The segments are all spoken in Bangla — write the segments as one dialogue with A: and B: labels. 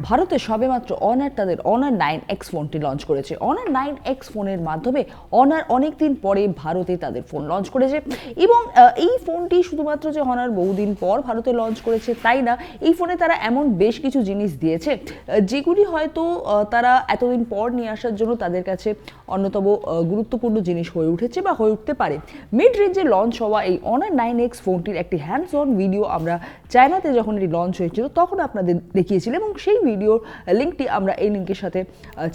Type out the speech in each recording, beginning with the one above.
A: ভারতে সবেমাত্র অনার তাদের অনার 9X ফোনটি লঞ্চ করেছে। অনার 9X ফোনের মাধ্যমে অনার অনেকদিন পরে ভারতে তাদের ফোন লঞ্চ করেছে এবং এই ফোনটি শুধুমাত্র যে অনার বহুদিন পর ভারতে লঞ্চ করেছে তাই না, এই ফোনে তারা এমন বেশ কিছু জিনিস দিয়েছে যেগুলি হয়তো তারা এতদিন পর নিয়ে আসার জন্য তাদের কাছে অন্যতম গুরুত্বপূর্ণ জিনিস হয়ে উঠেছে বা হয়ে উঠতে পারে। মিড রেঞ্জে লঞ্চ হওয়া এই অনার 9X ফোনটির একটি হ্যান্ডস অন ভিডিও আমরা চায়নাতে যখন এটি লঞ্চ হয়েছিল তখন আপনাদের দেখিয়েছিলাম এবং সেই ভিডিওর লিঙ্কটি আমরা এই লিঙ্কের সাথে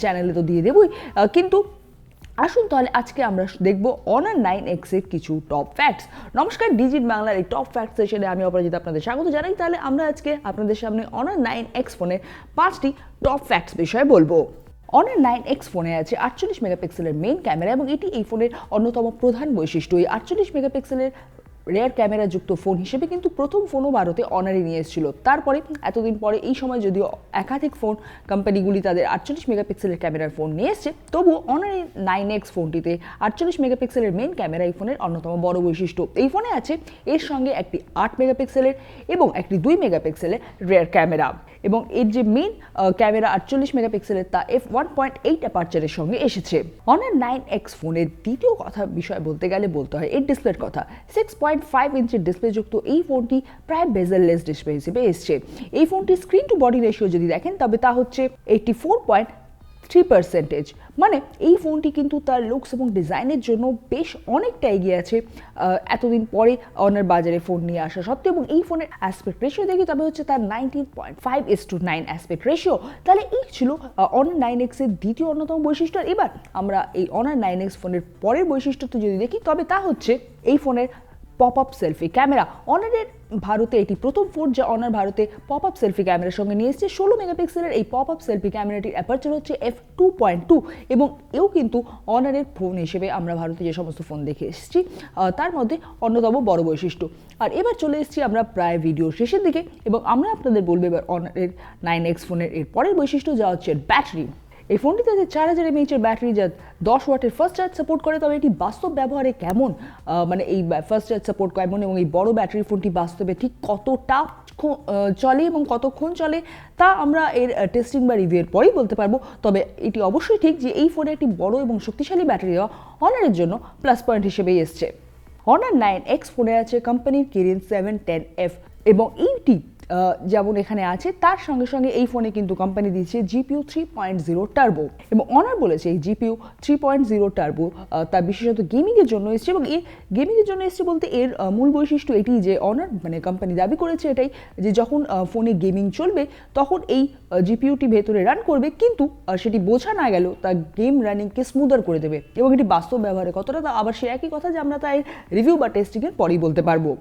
A: চ্যানেলে তো দিয়ে দেবই, কিন্তু আসুন তাহলে আজকে আমরা দেখব অনার 9X এর কিছু টপ ফ্যাক্টস। নমস্কার, ডিজিট বাংলার এই টপ ফ্যাক্টস সেশনে আমি অপরাজিত আপনাদের স্বাগত জানাই। তাহলে আমরা আজকে আপনাদের সামনে অনার 9X ফোনের 5টি টপ ফ্যাক্টস বিষয়ে বলবো। অনার 9X ফোনে আছে 48 মেগাপিক্সেলের মেইন ক্যামেরা এবং এটি এই ফোনের অন্যতম প্রধান বৈশিষ্ট্য। এই 48 মেগাপিক্সেলের রেয়ার ক্যামেরা যুক্ত ফোন হিসেবে কিন্তু প্রথম ফোনও ভারতে অনারই নিয়ে এসেছিল। তারপরে এতদিন পরে এই সময় যদিও একাধিক ফোন কোম্পানিগুলি তাদের 48 মেগাপিক্সেলের ক্যামেরার ফোন নিয়ে এসছে, তবুও অনার 9X ফোনটিতে 48 মেগাপিক্সেলের মেইন ক্যামেরা এই ফোনের অন্যতম বড় বৈশিষ্ট্য। এই ফোনে আছে এর সঙ্গে একটি 8 মেগাপিক্সেলের এবং একটি 2 মেগাপিক্সেলের রেয়ার ক্যামেরা এবং এর যে মেইন ক্যামেরা 48 মেগাপিক্সেলের তা f1.8 অ্যাপারচারের সঙ্গে এসেছে। অনার 9X ফোনের দ্বিতীয় বিষয় বলতে গেলে বলতে হয় এর ডিসপ্লের কথা। 6.5 ইঞ্চির ডিসপ্লে যুক্ত এই ফোনটি প্রায় বেজেললেস ডিসপ্লে হিসেবে এসছে। এই ফোনটি স্ক্রিন টু বডি রেশিও যদি দেখেন তবে তা হচ্ছে 84.3%। মানে এই ফোনটি কিন্তু তার লুকস এবং ডিজাইনের জন্য বেশ অনেকটা এগিয়ে আছে এতদিন পরে অনার বাজারে ফোন নিয়ে আসা সত্ত্বেও। এবং এই ফোনের অ্যাসপেক্ট রেশিও দেখি তবে হচ্ছে তার 19.5:9 অ্যাসপেক্ট রেশিও। তাহলে এই ছিল অনার 9X এর দ্বিতীয় অন্যতম বৈশিষ্ট্য। এবার আমরা এই অনার 9X ফোনের পরের বৈশিষ্ট্যটি যদি দেখি তবে তা হচ্ছে এই ফোনের পপ আপ সেলফি ক্যামেরা। অনারের ভারতে এটি প্রথম ফোন যা অনার ভারতে পপ আপ সেলফি ক্যামেরার সঙ্গে নিয়ে এসেছে। 16 মেগাপিক্সেলের এই পপ আপ সেলফি ক্যামেরাটির অ্যাপারচার হচ্ছে f2.2 এবং এও কিন্তু অনারের ফোন হিসেবে আমরা ভারতে যে সমস্ত ফোন দেখে এসেছি তার মধ্যে অন্যতম বড় বৈশিষ্ট্য। আর এবার চলে এসেছি আমরা প্রায় ভিডিওর শেষের দিকে এবং আমরা আপনাদের বলবো এবার অনারের 9X ফোনের এর পরের বৈশিষ্ট্য যা হচ্ছে ব্যাটারি। এই ফোনটিতে আছে 4000 mAh ব্যাটারি যা 10 ওয়াটের ফার্স্ট চার্জ সাপোর্ট করে। তবে এটি বাস্তব ব্যবহারে কেমন, মানে এই ফার্স্ট চার্জ সাপোর্ট কেমন এবং এই বড় ব্যাটারি ফোনটি বাস্তবে ঠিক কতটা চলে এবং কতক্ষণ চলে তা আমরা এর টেস্টিং বা রিভিউয়ের পরেই বলতে পারবো। তবে এটি অবশ্যই ঠিক যে এই ফোনে একটি বড় এবং শক্তিশালী ব্যাটারি দেওয়া অনারের জন্য প্লাস পয়েন্ট হিসেবেই এসছে। অনার 9X ফোনে আছে কোম্পানির কিরিন 710F এবং এইটি যেমন এখানে আছে তার সঙ্গে সঙ্গে এই ফোনে কিন্তু কোম্পানি দিচ্ছে GPU 3.0 টার্বো এবং অনার বলেছে এই GPU 3.0 টার্বো তার বিশেষত গেমিংয়ের জন্য এসছে। এবং এই গেমিংয়ের জন্য এসছে বলতে এর মূল বৈশিষ্ট্য এটি যে অনার মানে কোম্পানি দাবি করেছে এটাই যে যখন ফোনে গেমিং চলবে তখন এই GPUটি ভেতরে রান করবে, কিন্তু সেটি বোঝা না গেলেও তা গেম রানিংকে স্মুদার করে দেবে এবং এটি বাস্তব ব্যবহারে কতটা তা আবার সে একই কথা যে আমরা তাই রিভিউ বা টেস্টিংয়ের পরেই বলতে পারবো।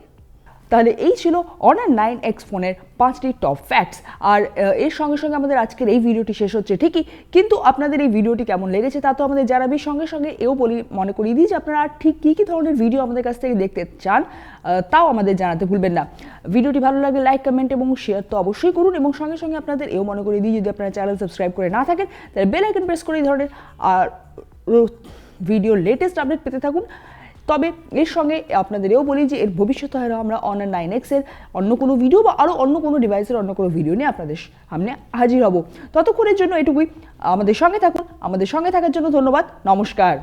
A: তাহলে এই ছিল অনার 9X ফোনের 5টি টপ ফ্যাক্টস। আর এর সঙ্গে সঙ্গে আমাদের আজকের এই ভিডিওটি শেষ হচ্ছে ঠিকই, কিন্তু আপনাদের এই ভিডিওটি কেমন লেগেছে তা তো আমাদের জানাবি। সঙ্গে সঙ্গে এও মনে করিয়ে দিই যে আপনারা ঠিক কী কী ধরনের ভিডিও আমাদের কাছ থেকে দেখতে চান তাও আমাদের জানাতে ভুলবেন না। ভিডিওটি ভালো লাগলে লাইক, কমেন্ট এবং শেয়ার তো অবশ্যই করুন এবং সঙ্গে সঙ্গে আপনাদের এও মনে করিয়ে দিই যদি আপনারা চ্যানেল সাবস্ক্রাইব করে না থাকেন তাহলে বেল আইকন প্রেস করে এই ধরনের আর ভিডিওর লেটেস্ট আপডেট পেতে থাকুন। তবে এর সঙ্গে আপনাদের এও বলি যে এর ভবিষ্যতে হয়তো আমরা অনার 9X এর অন্য কোনো ভিডিও বা আরও অন্য কোনো ডিভাইসের অন্য কোনো ভিডিও নিয়ে আপনাদের সামনে হাজির হব। ততক্ষণের জন্য এটুকুই, আমাদের সঙ্গে থাকুন। আমাদের সঙ্গে থাকার জন্য ধন্যবাদ। নমস্কার।